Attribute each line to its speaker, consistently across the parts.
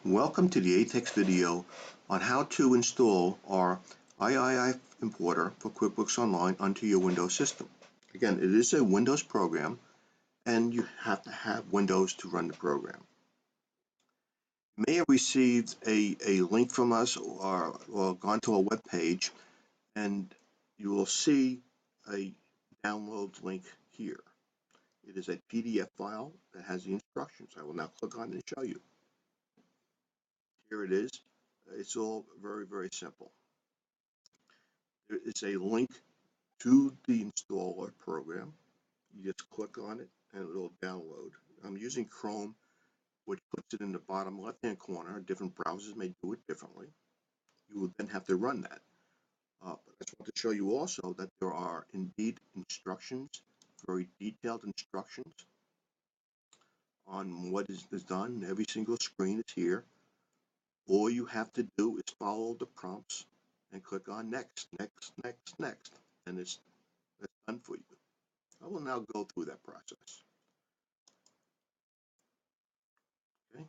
Speaker 1: Welcome to the ATEX video on how to install our IIF importer for QuickBooks Online onto your Windows system. Again, it is a Windows program and you have to have Windows to run the program. You may have received a link from us or gone to a web page and you will see a download link here. It is a PDF file that has the instructions. I will now click on it and show you. Here it is. It's all very simple. There is a link to the installer program. You just click on it and it will download. I'm using Chrome, which puts it in the bottom left hand corner. Different browsers may do it differently. You will then have to run that. But I just want to show you also that there are indeed instructions, very detailed instructions on what is done. Every single screen is here. All you have to do is follow the prompts and click on next, and it's done for you. I will now go through that process. Okay,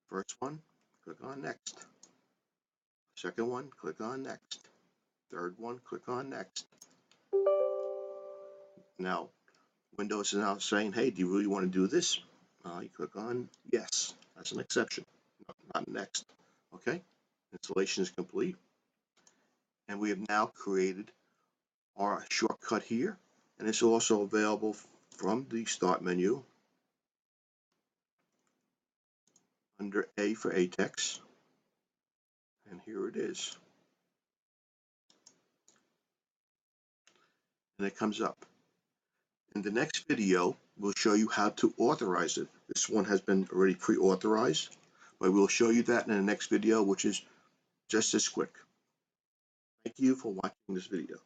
Speaker 1: first one, click on next. Second one, click on next. Third one, click on next. Now, Windows is now saying, hey, do you really want to do this? You click on yes. That's an exception, not next. Okay, installation is complete. And we have now created our shortcut here. And it's also available from the Start menu under A for ATEX. And here it is. And it comes up. In the next video, we'll show you how to authorize it. This one has been already pre-authorized, but we'll show you that in the next video, which is just as quick. Thank you for watching this video.